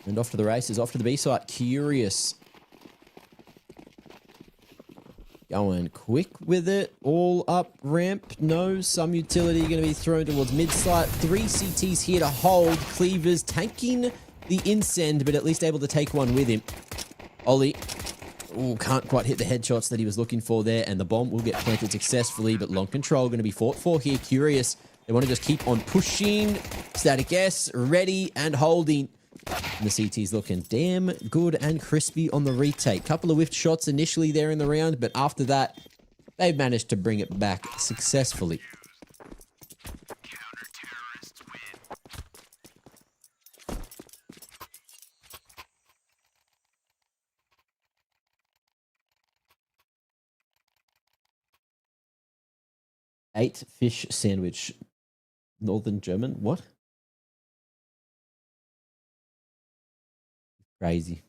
And off to the races, off to the B site. Curious. Going quick with it. All up ramp. No, some utility going to be thrown towards mid-site. 3 CTs here to hold. Cleavers tanking the insend, but at least able to take one with him. Ollie. Ooh, can't quite hit the headshots that he was looking for there, and the bomb will get planted successfully, but long control going to be fought for here. Curious. They want to just keep on pushing. Static S, ready and holding. And the CT's looking damn good and crispy on the retake. Couple of whiffed shots initially there in the round, but after that, they've managed to bring it back successfully. Eight fish sandwich. Northern German? What? Crazy.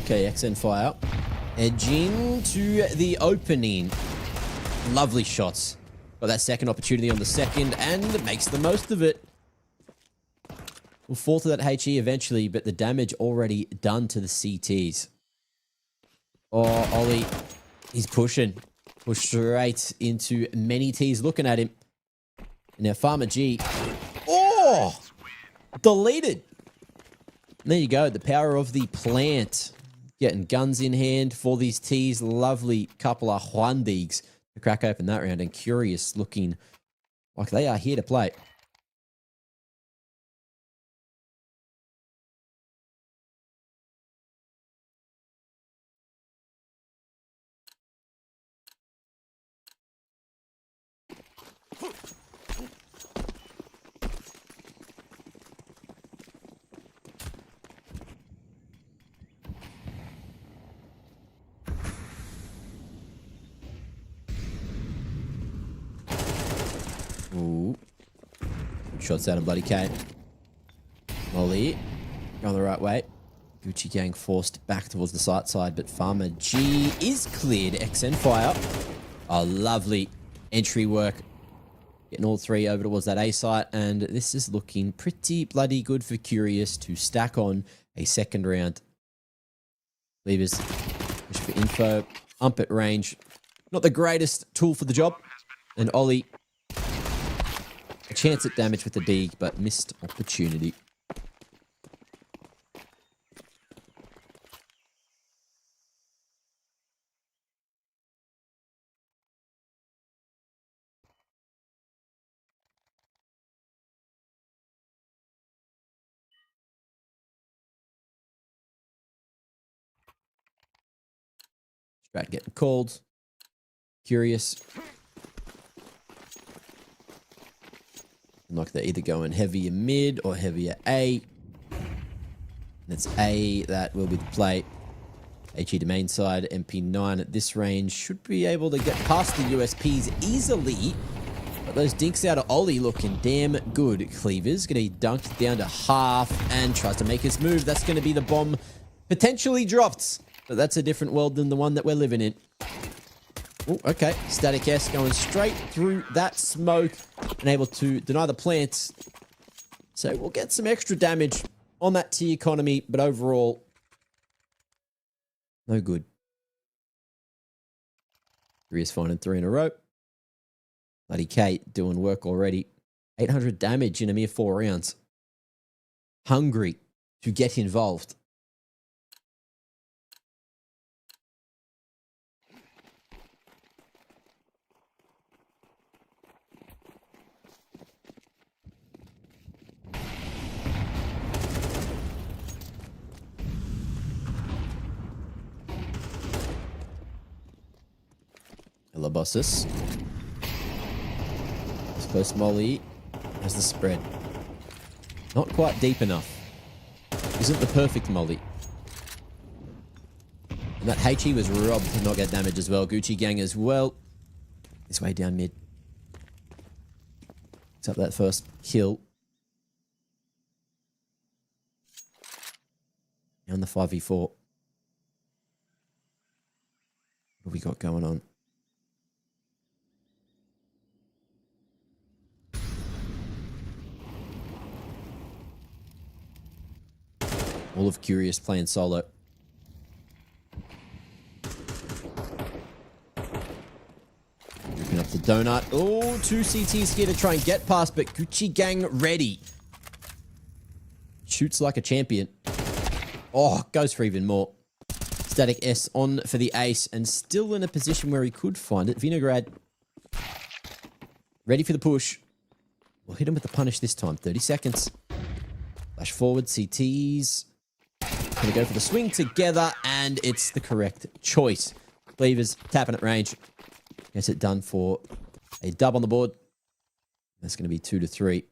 Okay, XN fire. Edging to the opening. Lovely shots. Got that second opportunity on the second and makes the most of it. We'll fall to that HE eventually, but the damage already done to the CTs. Oh, Ollie, he's pushing. Push straight into many T's looking at him. And now Farmer G. Oh! Deleted. And there you go. The power of the plant. Getting guns in hand for these T's. Lovely couple of Huandigs to crack open that round. And Curious looking like they are here to play. Ooh. Shots out of bloody K. Molly. Going the right way. Gucci Gang forced back towards the side, but Farmer G is cleared. XN fire. Oh, lovely entry work. Getting all 3 over towards that A site, and this is looking pretty bloody good for Curious to stack on a second round. Levers. Push for info. Ump at range. Not the greatest tool for the job. And Ollie. A chance at damage with the dig, but missed opportunity. Strat getting called. Curious. Like they're either going heavier mid or heavier A. And it's A that will be the play. HE to main side. MP9 at this range should be able to get past the USPs easily. But those dinks out of Ollie looking damn good. Cleavers going to be dunked down to half and tries to make his move. That's going to be the bomb potentially dropped. But that's a different world than the one that we're living in. Oh, okay. Static S going straight through that smoke and able to deny the plant. So we'll get some extra damage on that T economy, but overall, no good. 3 is finding 3 in a row. Bloody Kate doing work already. 800 damage in a mere 4 rounds. Hungry to get involved. Elabossus. First Molly has the spread. Not quite deep enough. Isn't the perfect Molly. And that HE was robbed to not get damage as well. Gucci Gang as well. His way down mid. Picks up that first kill. Now on the 5v4. What we got going on? All of Curious playing solo. Moving up the donut. Oh, 2 CTs here to try and get past, but Gucci Gang ready. Shoots like a champion. Oh, goes for even more. Static S on for the ace and still in a position where he could find it. Vinograd ready for the push. We'll hit him with the punish this time. 30 seconds. Flash forward, CTs. Gonna go for the swing together, and it's the correct choice. Cleavers tapping at range. Gets it done for a dub on the board. That's going to be 2-3.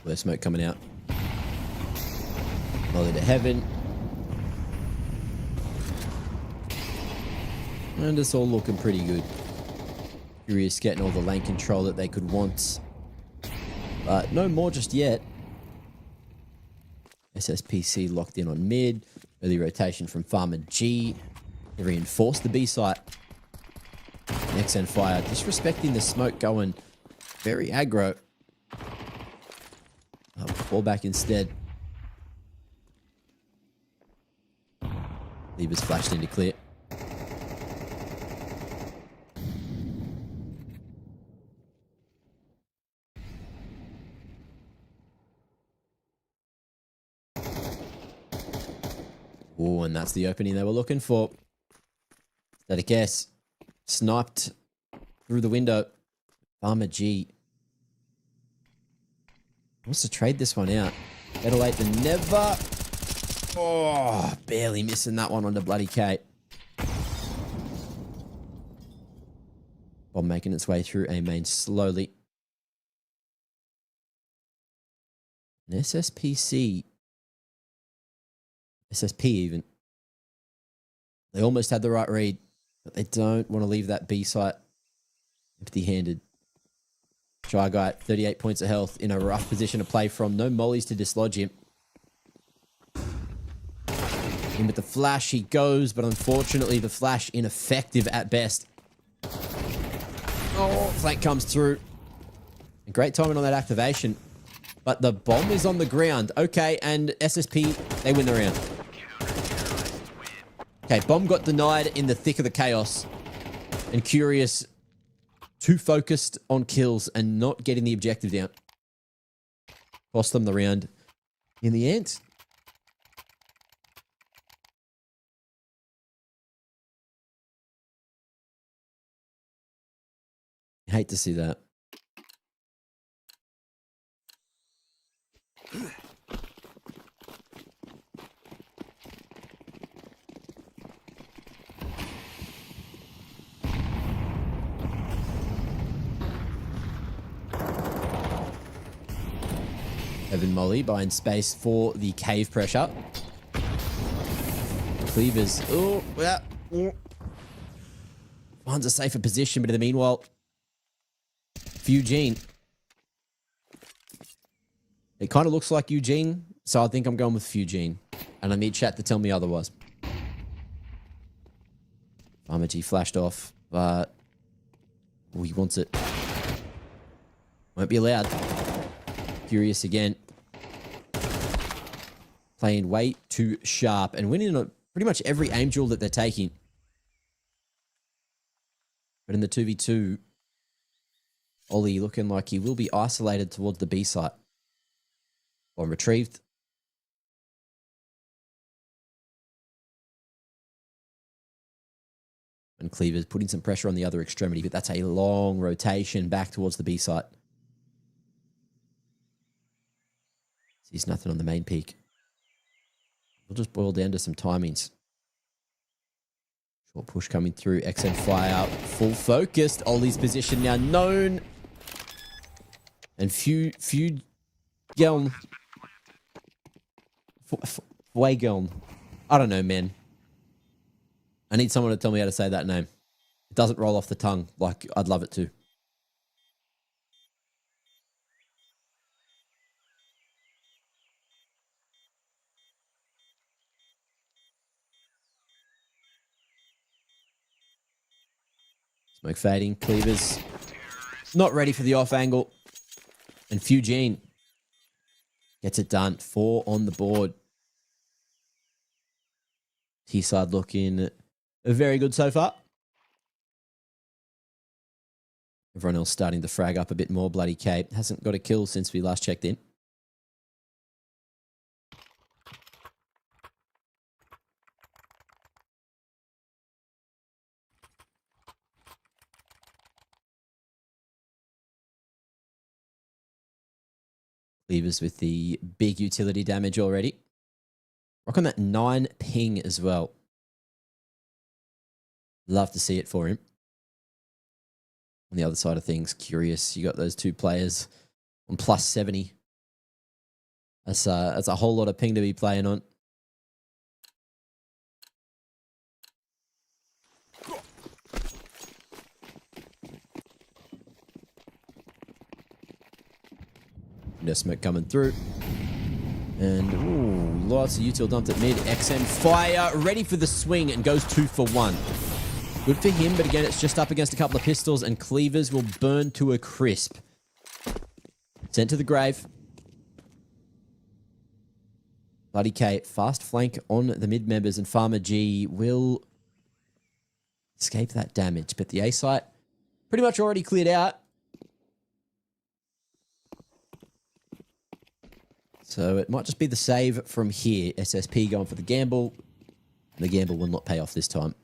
Blur smoke coming out. Molly to heaven. And it's all looking pretty good. Curious getting all the lane control that they could want. But no more just yet. SSPC locked in on mid. Early rotation from Farmer G. They reinforced the B site. XN fire. Disrespecting the smoke, going very aggro. Fall back instead. Levers flashed into clear. Oh, and that's the opening they were looking for. Static S sniped through the window. Farmer G wants to trade this one out. Better late than never. Oh, barely missing that one on the bloody Kate. Bomb making its way through A main slowly. An SSPC. SSP even. They almost had the right read, but they don't want to leave that B site empty-handed. Shy Guy at 38 points of health in a rough position to play from. No mollies to dislodge him. In with the flash he goes, but unfortunately the flash ineffective at best. Oh, flank comes through. Great timing on that activation. But the bomb is on the ground. Okay, and SSP, they win the round. Okay, bomb got denied in the thick of the chaos. And Curious too focused on kills and not getting the objective down. Cost them the round in the end. Hate to see that. Evan Molly buying space for the cave pressure. Cleavers. Oh, yeah. Finds a safer position, but in the meanwhile, Eugene. It kind of looks like Eugene, so I think I'm going with Eugene. And I need chat to tell me otherwise. Farmer G flashed off, but oh, he wants it. Won't be allowed. Curious again. Playing way too sharp and winning on pretty much every aim duel that they're taking. But in the 2v2, Ollie looking like he will be isolated towards the B site. Bomb retrieved. And Cleaver's putting some pressure on the other extremity, but that's a long rotation back towards the B site. Sees nothing on the main peak. We'll just boil down to some timings. Short push coming through. XN fire. Full focused. Ollie's position now known. And few Geln. Geln. I don't know, man. I need someone to tell me how to say that name. It doesn't roll off the tongue like I'd love it to. Smoke fading. Cleavers. Not ready for the off angle. And Fugene gets it done. 4 on the board. T-side looking very good so far. Everyone else starting to frag up a bit more. Bloody Kate hasn't got a kill since we last checked in. Cleavers with the big utility damage already. Rock on that 9 ping as well. Love to see it for him. On the other side of things, Curious, you got those 2 players on plus 70. That's a whole lot of ping to be playing on. No smoke coming through. And, ooh, lots of util dumped at mid. XM fire, ready for the swing and goes 2 for 1. Good for him, but again, it's just up against a couple of pistols and Cleavers will burn to a crisp. Sent to the grave. Bloody K, fast flank on the mid members and Farmer G will escape that damage, but the A site pretty much already cleared out. So it might just be the save from here. SSP going for the gamble. The gamble will not pay off this time.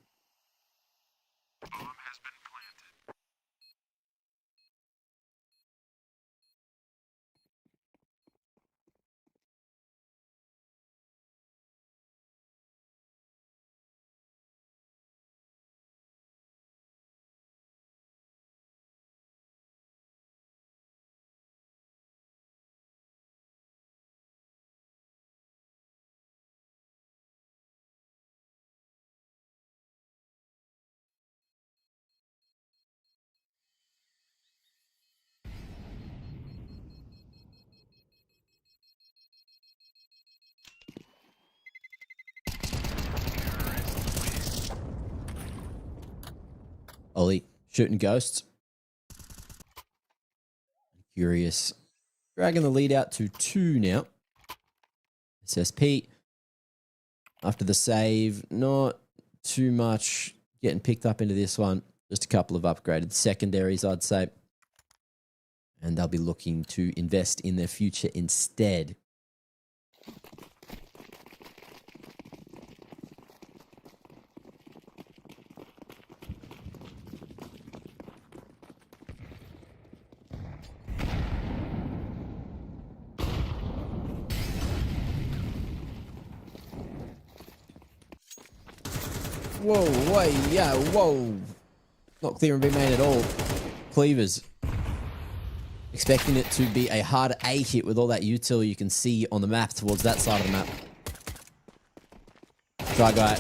Ollie shooting ghosts. Curious. Dragging the lead out to 2 now. SSP. After the save, not too much getting picked up into this one. Just a couple of upgraded secondaries, I'd say. And they'll be looking to invest in their future instead. Whoa, wait, yeah, whoa. Not clear and big man at all. Cleavers. Expecting it to be a hard A hit with all that util you can see on the map towards that side of the map. Try guy.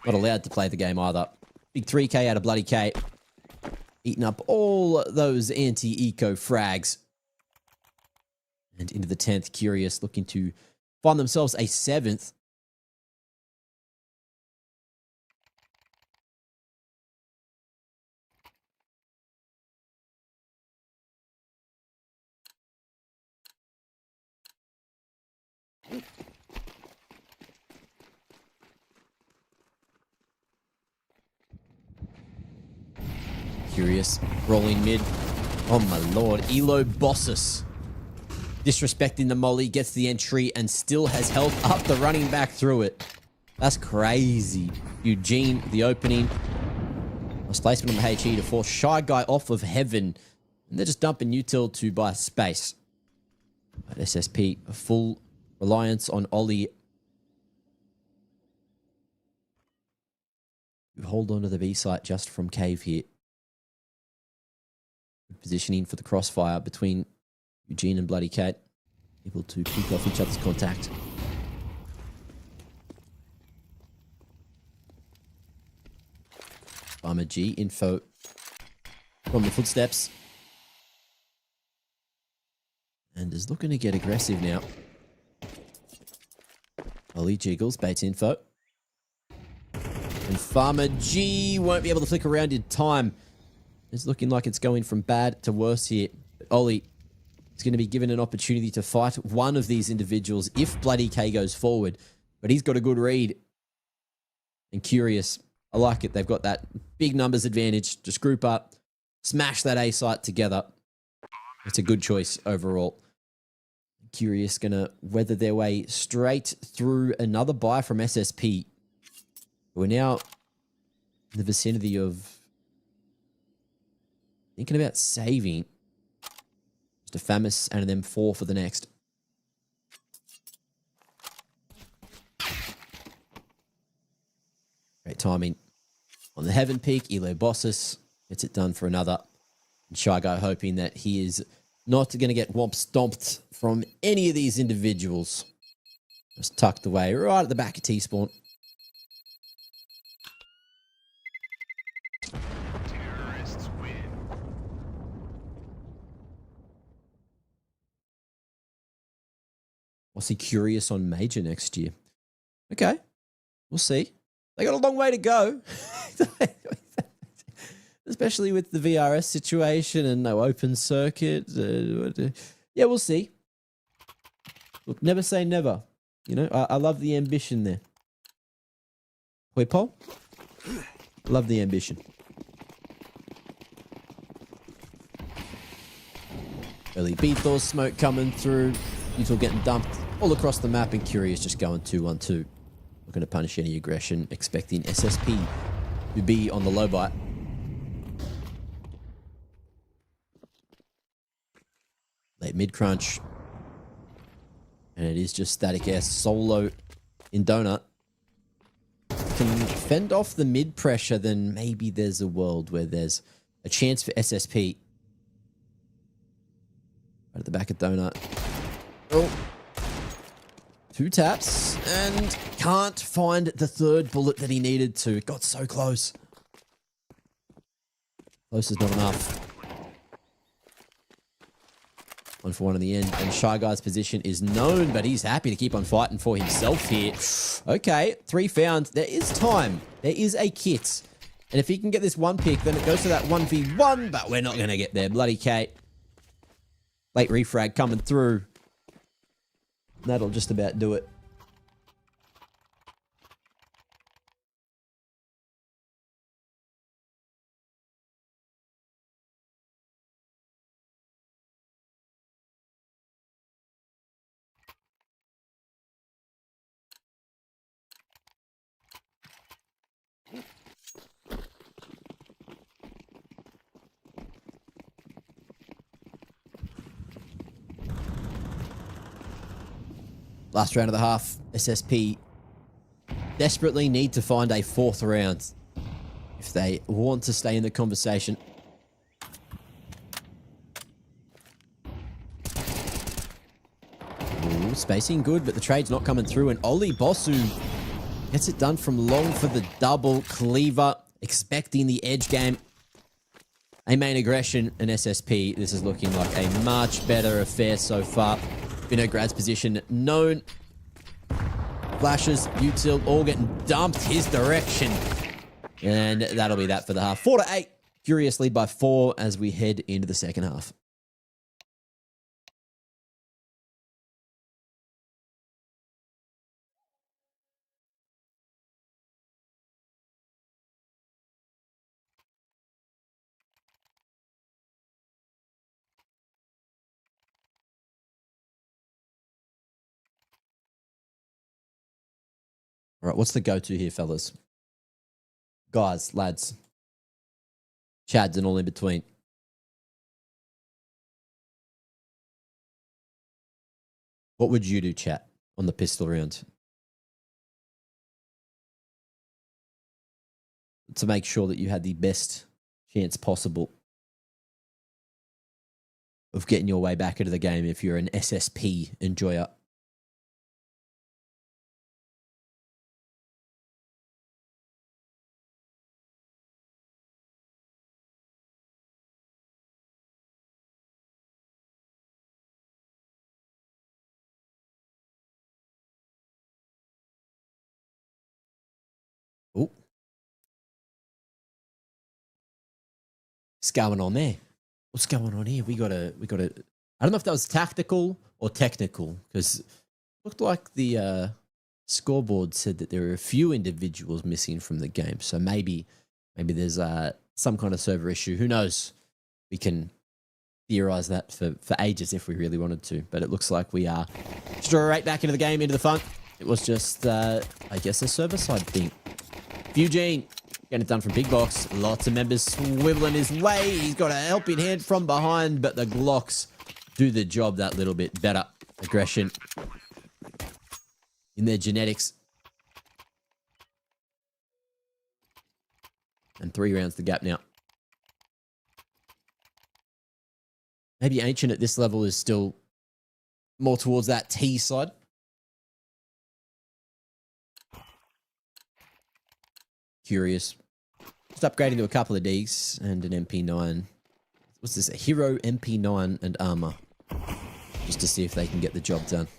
Not allowed to play the game either. Big 3k out of bloody K. Eating up all those anti-eco frags. And into the 10th, Curious looking to find themselves a 7th. Curious, rolling mid. Oh my lord, Elo Bossus. Disrespecting the molly, gets the entry and still has held up the running back through it. That's crazy. Eugene, the opening. Displacement on the HE to force Shy Guy off of heaven. And they're just dumping util to buy space. But SSP, a full reliance on Ollie. You hold on to the B site just from cave here. Positioning for the crossfire between Eugene and bloody Kate. able to pick off each other's contact. Farmer G, info from the footsteps. And is looking to get aggressive now. Ollie jiggles, baits info. And Farmer G won't be able to flick around in time. It's looking like it's going from bad to worse here. But Ollie is going to be given an opportunity to fight one of these individuals if Bloody K goes forward. But he's got a good read. And Curious, I like it. They've got that big numbers advantage. Just group up, smash that A site together. It's a good choice overall. Curious going to weather their way straight through another buy from SSP. We're now in the vicinity of thinking about saving just a Famis and then 4 for the next. Great timing on the Heaven Peak. Elo Bossus gets it done for another. And Shy Guy hoping that he is not going to get womp stomped from any of these individuals. Just tucked away right at the back of T-Spawn. Terrorists win. I'll see Curious on Major next year. Okay, we'll see. They got a long way to go. Especially with the VRS situation and no open circuit. Yeah, we'll see. Look, never say never. You know, I love the ambition there. Hoi Paul? Love the ambition. Early Beathor smoke coming through. Util getting dumped all across the map, and Curious just going 2-1-2. Not going to punish any aggression, expecting SSP to be on the low bite. Late mid crunch. And it is just Static S solo in Donut. Can fend off the mid pressure, then maybe there's a world where there's a chance for SSP. Right at the back of Donut. Oh. 2 taps and can't find the third bullet that he needed to. It got so close. Close is not enough. 1 for 1 in the end, and Shy Guy's position is known, but he's happy to keep on fighting for himself here. Okay, 3 found. There is time. There is a kit. And if he can get this 1 pick, then it goes to that 1v1, but we're not going to get there. Bloody Kate. Late refrag coming through. That'll just about do it. Last round of the half, SSP desperately need to find a 4th round if they want to stay in the conversation. Ooh, spacing good, but the trade's not coming through, and Oli Bosu gets it done from long for the double. Cleaver expecting the edge game. A main aggression and SSP. This is looking like a much better affair so far. Vinograd's position known. Flashes, Util all getting dumped his direction. And that'll be that for the half. 4-8. Curious lead by 4 as we head into the second half. All right, what's the go-to here, fellas? Guys, lads. Chads and all in between. What would you do, chat, on the pistol round? To make sure that you had the best chance possible of getting your way back into the game if you're an SSP enjoyer. Oh, what's going on there? What's going on here? We got a. I don't know if that was tactical or technical because it looked like the scoreboard said that there were a few individuals missing from the game. So maybe there's some kind of server issue. Who knows? We can theorize that for ages if we really wanted to. But it looks like we are straight back into the game, into the fun. It was just, I guess, a server side thing. Eugene getting it done from Big Box. Lots of members swiveling his way. He's got a helping hand from behind, but the Glocks do the job that little bit better. Aggression in their genetics. And 3 rounds the gap now. Maybe Ancient at this level is still more towards that T side. Curious. Just upgrading to a couple of Ds and an MP9. What's this? A Hero MP9 and armor. Just to see if they can get the job done.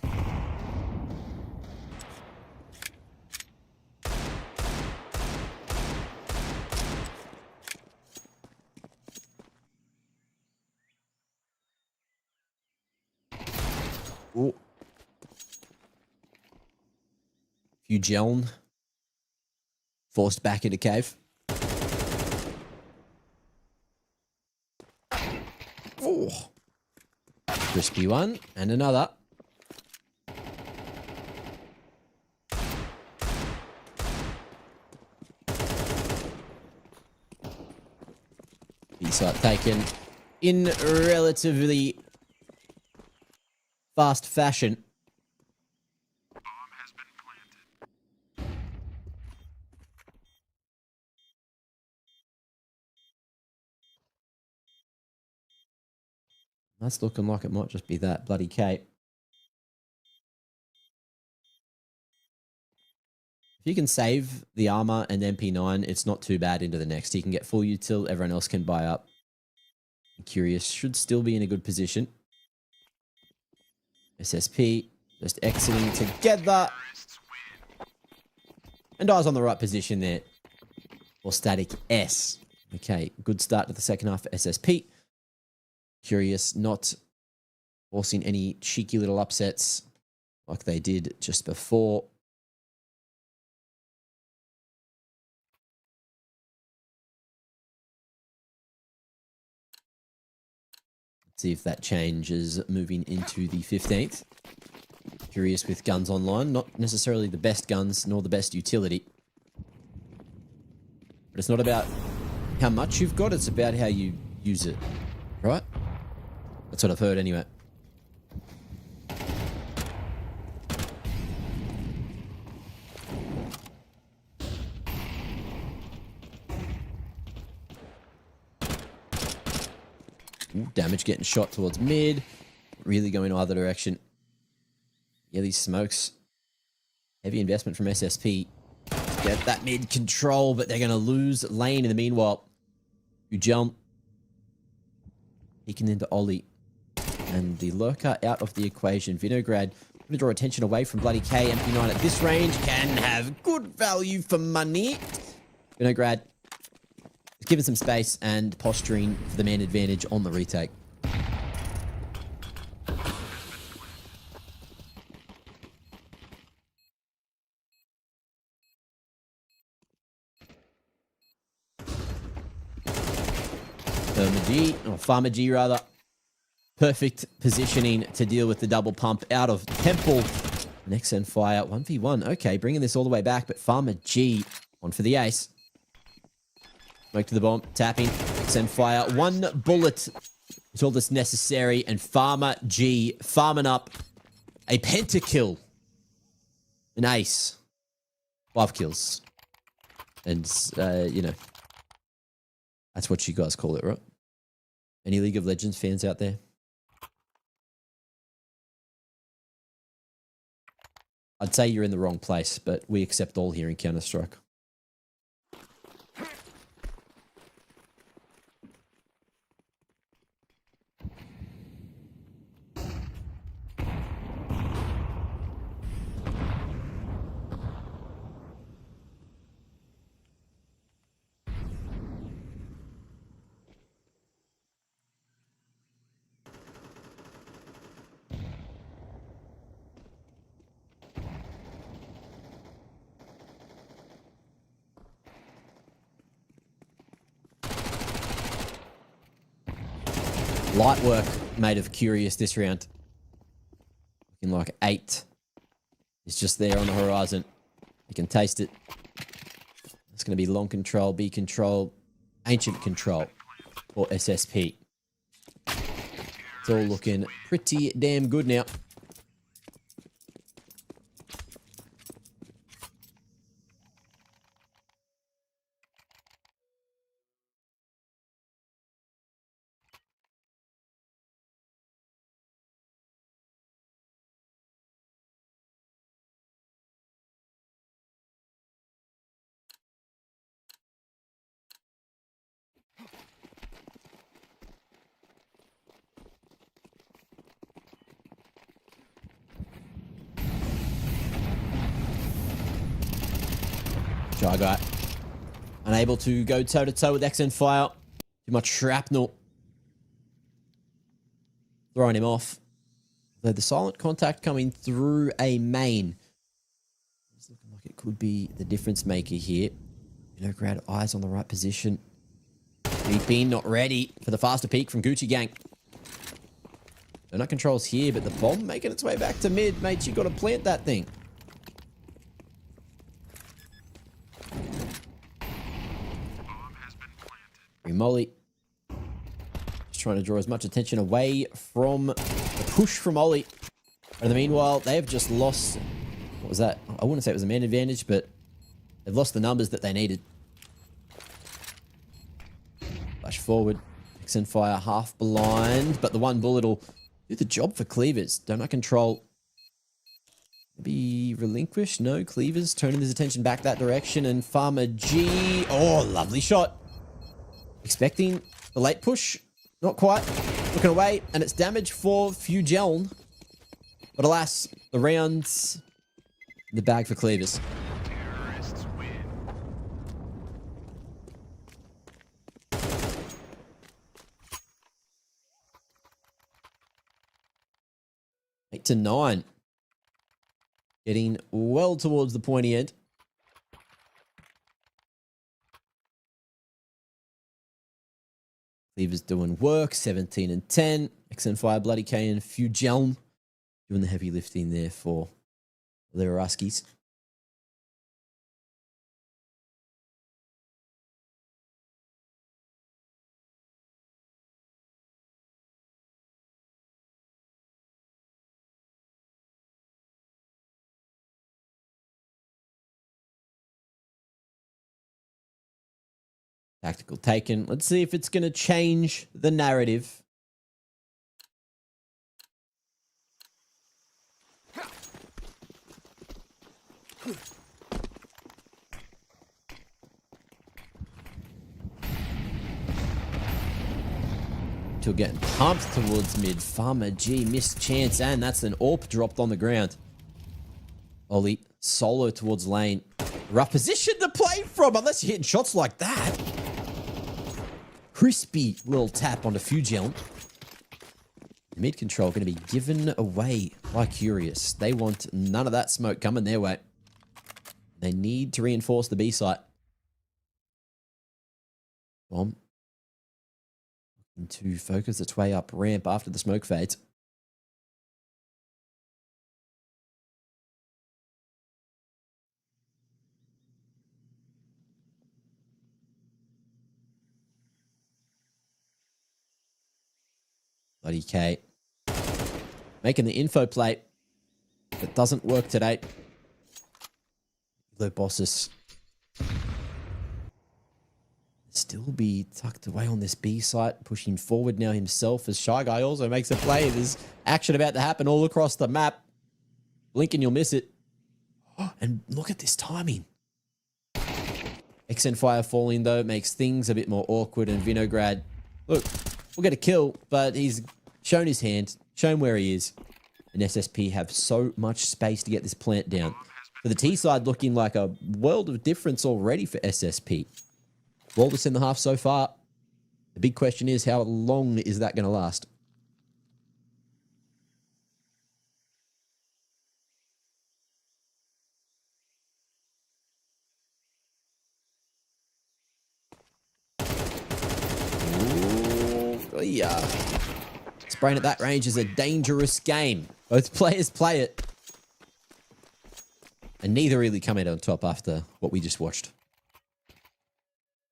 Oh. Fugeln. Forced back into cave. Oh. Crispy one. And another. B-side taken in relatively fast fashion. Bomb has been planted. That's looking like it might just be that bloody Kate. If you can save the armor and MP9, it's not too bad into the next. He can get full util, everyone else can buy up. Curious should still be in a good position. SSP just exiting together. And I was on the right position there. Or static S. Okay, good start to the second half for SSP. Curious not forcing any cheeky little upsets like they did just before. Let's see if that changes moving into the 15th. Curious with guns online, not necessarily the best guns nor the best utility. But it's not about how much you've got, it's about how you use it, right? That's what I've heard anyway. Ooh, damage getting shot towards mid. Really going either direction. Yeah, these smokes. Heavy investment from SSP. Get that mid control, but they're going to lose lane in the meanwhile. You jump. Peeking into Ollie. And the lurker out of the equation. Vinograd going to draw attention away from bloody K. MP9 at this range can have good value for money. Vinograd is given some space and posturing for the man advantage on the retake. Farmer G rather. Perfect positioning to deal with the double pump out of Temple. Next and fire 1v1. Okay, bringing this all the way back, but Farmer G on for the ace. Smoke to the bomb, tapping. Next and fire. 1 bullet is all that's necessary, and Farmer G farming up a pentakill. An ace. 5 kills. And, you know, that's what you guys call it, right? Any League of Legends fans out there? I'd say you're in the wrong place, but we accept all here in Counter-Strike. Light work made of Curious this round. Looking like 8 is just there on the horizon. You can taste it. It's going to be long control, B control, ancient control, or SSP. It's all looking pretty damn good now. Shy guy. Unable to go toe-to-toe with XN Fire. Too much shrapnel. Throwing him off. Though the silent contact coming through a main. It's looking like it could be the difference maker here. Vinograd, eyes on the right position. Deep in, not ready for the faster peak from Gucci Gang. Donut controls here, but the bomb making its way back to mid. Mate, you got to plant that thing. Molly. Just trying to draw as much attention away from the push from Ollie. And in the meanwhile, they have just lost... What was that? I wouldn't say it was a man advantage, but they've lost the numbers that they needed. Flash forward. XN Fire half blind, but the one bullet will do the job for Cleavers. Donut control. Maybe relinquish? No, Cleavers turning his attention back that direction, and Farmer G... Oh, lovely shot. Expecting the late push. Not quite. Looking away, and it's damage for Fugeln. But alas, the round's in the bag for Cleavers. Terrorists win. 8-9. Getting well towards the pointy end. Cleavers doing work, 17-10. XN Fire, Bloody K, and Fugeln doing the heavy lifting there for the Ruskies. Tactical taken. Let's see if it's going to change the narrative. Till getting pumped towards mid. Farmer G missed chance, and that's an AWP dropped on the ground. Ollie solo towards lane. Rough position to play from, unless you're hitting shots like that. Crispy little tap onto Fugeln. Mid control going to be given away by Curious. They want none of that smoke coming their way. They need to reinforce the B site. Bomb. Looking to focus its way up ramp after the smoke fades. Bloody K. Making the info plate. That doesn't work today. The bosses still be tucked away on this B site, pushing forward now himself as Shy Guy also makes a play. There's action about to happen all across the map. Blink and you'll miss it. And look at this timing. XN Fire falling, though, makes things a bit more awkward. And Vinograd, look, we'll get a kill, but he's shown his hand, shown where he is. And SSP have so much space to get this plant down. For the T side, looking like a world of difference already for SSP. Flawless in the half so far. The big question is, how long is that going to last? Ooh, yeah. Spraying at that range is a dangerous game. Both players play it. And neither really come out on top after what we just watched.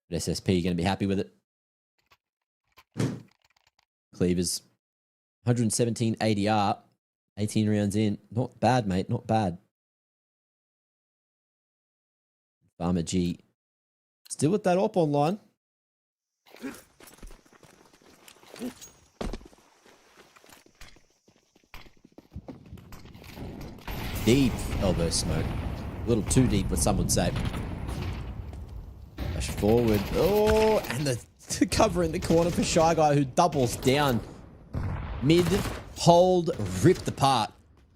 But SSP going to be happy with it. Cleavers. 117 ADR. 18 rounds in. Not bad, mate. Not bad. Farmer G. Still with that op online. Deep elbow smoke. A little too deep, what some would say. Push forward. Oh, and the cover in the corner for Shy Guy, who doubles down. Mid, hold, ripped apart.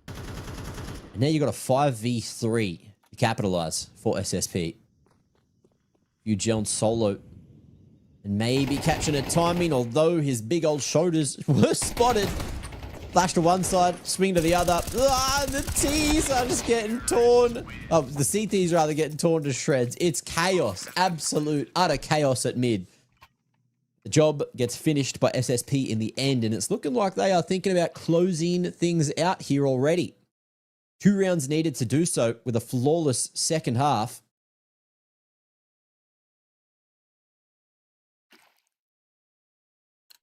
And now you've got a 5v3 to capitalize for SSP. Ugel solo. And maybe catching a timing, although his big old shoulders were spotted. Flash to one side, swing to the other. Ah, the T's are just getting torn. Oh, the CTs rather getting torn to shreds. It's chaos. Absolute, utter chaos at mid. The job gets finished by SSP in the end, and it's looking like they are thinking about closing things out here already. 2 rounds needed to do so with a flawless second half.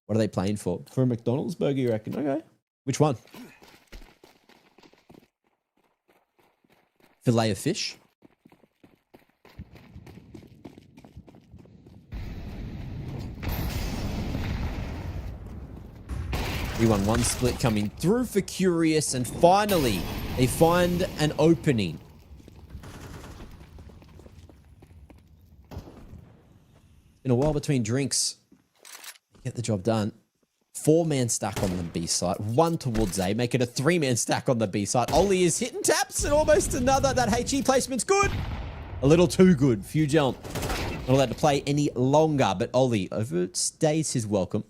What are they playing for? For a McDonald's burger, you reckon? Okay. Which one? Fillet of fish? E1-1 split coming through for Curious, and finally they find an opening. It's been a while between drinks. Get the job done. 4-man stack on the B side, 1 towards A, make it a 3-man stack on the B side. Oli is hitting taps and almost another. That HE placement's good. A little too good. Fugel not allowed to play any longer, but Oli overstays his welcome.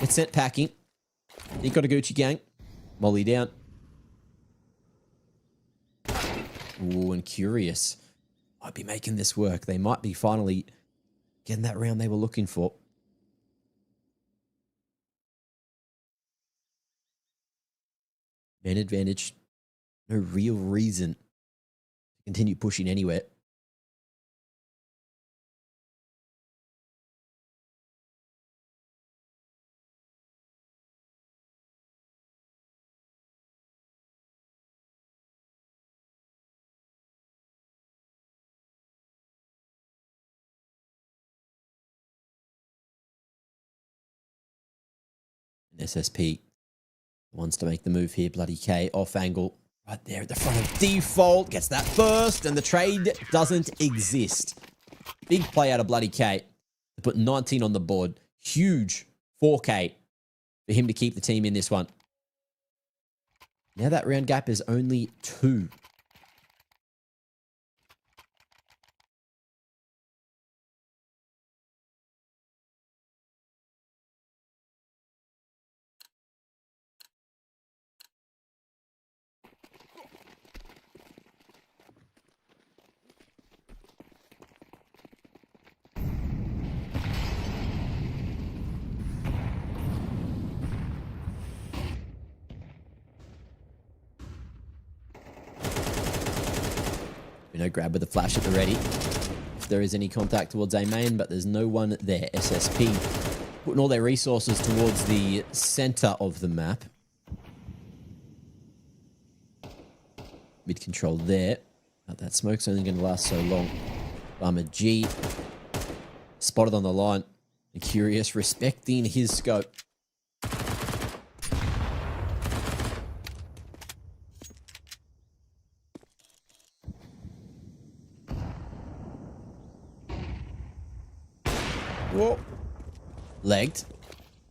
It's sent packing. He got a Gucci gang. Molly down. Ooh, and Curious might be making this work. They might be finally getting that round they were looking for. Man advantage. No real reason to continue pushing anywhere. And SSP wants to make the move here. Bloody K off angle. Right there at the front of default. Gets that first. And the trade doesn't exist. Big play out of Bloody K. To put 19 on the board. Huge 4K for him to keep the team in this one. Now that round gap is only 2. Grab with the flash at the ready. If there is any contact towards A main, but there's no one there. SSP putting all their resources towards the center of the map. Mid control there. But that smoke's only going to last so long. Farmer G spotted on the line. And Curious respecting his scope. Whoa. Legged.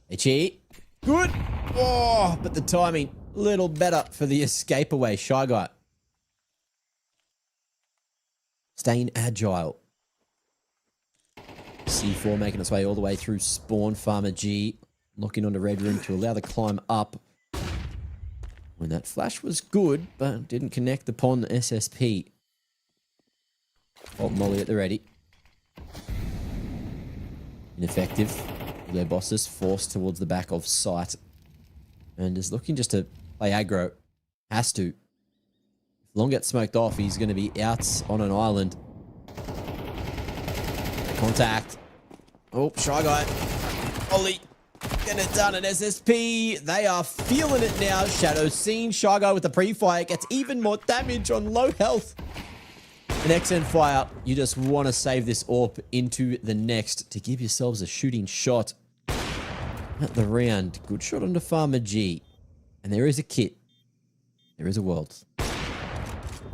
HE. Good. Oh, but the timing, little better for the escape away. Shy Guy. Staying agile. C4 making its way all the way through spawn. Farmer G locking onto Red Room to allow the climb up. When that flash was good, but didn't connect upon SSP. Bolt Molly at the ready. Ineffective. Their bosses forced towards the back of site. And is looking just to play aggro. Has to. If Long gets smoked off, he's going to be out on an island. Contact. Oh, Shy Guy. Ollie. Getting it done at SSP. They are feeling it now. Shadow seen. Shy Guy with the pre-fire gets even more damage on low health. An XN fire. You just want to save this AWP into the next to give yourselves a shooting shot at the round. Good shot onto Farmer G. And there is a kit. There is a world.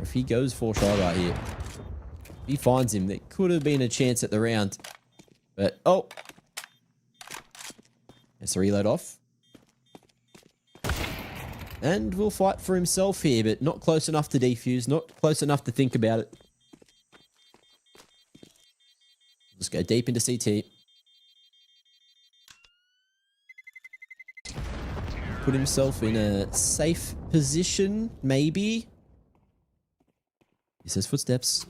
If he goes for Shy Guy here, if he finds him, there could have been a chance at the round. But, oh. Has to reload off. And will fight for himself here, but not close enough to defuse, not close enough to think about it. Let's go deep into CT. Put himself in a safe position, maybe. He says footsteps.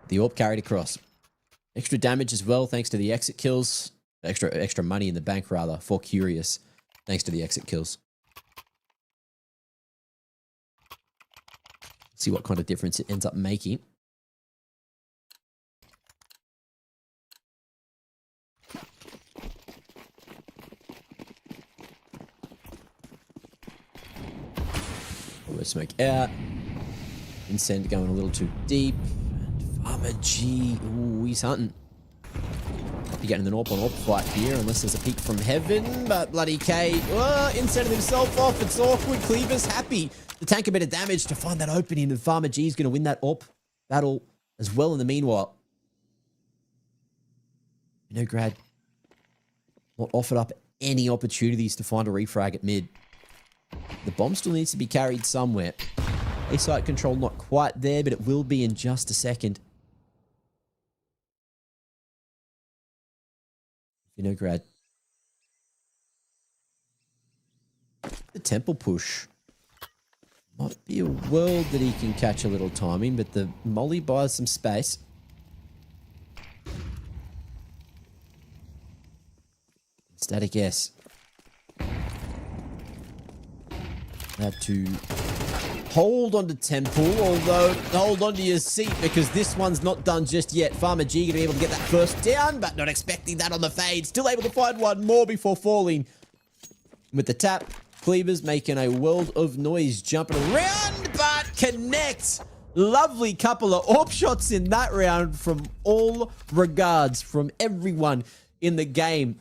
The AWP carried across. Extra damage as well, thanks to the exit kills. Extra money in the bank, rather, for Curious, thanks to the exit kills. See what kind of difference it ends up making. Smoke out. Incend going a little too deep. And Farmer G. Ooh, he's hunting. Might be getting an AWP on AWP fight here, unless there's a peek from heaven. But bloody K. Incended himself off. It's awkward. Cleaver's happy to tank a bit of damage to find that opening. And Farmer G is going to win that AWP battle as well in the meanwhile. Grad not offered up any opportunities to find a refrag at mid. The bomb still needs to be carried somewhere. A site control not quite there, but it will be in just a second. Grad. The temple push. Might be a world that he can catch a little timing, but the molly buys some space. Static S. Have to hold on to temple, although hold on to your seat because this one's not done just yet. Farmer G going to be able to get that first down, but not expecting that on the fade. Still able to find one more before falling. With the tap, Cleavers making a world of noise, jumping around, but connects. Lovely couple of AWP shots in that round from all regards, from everyone in the game.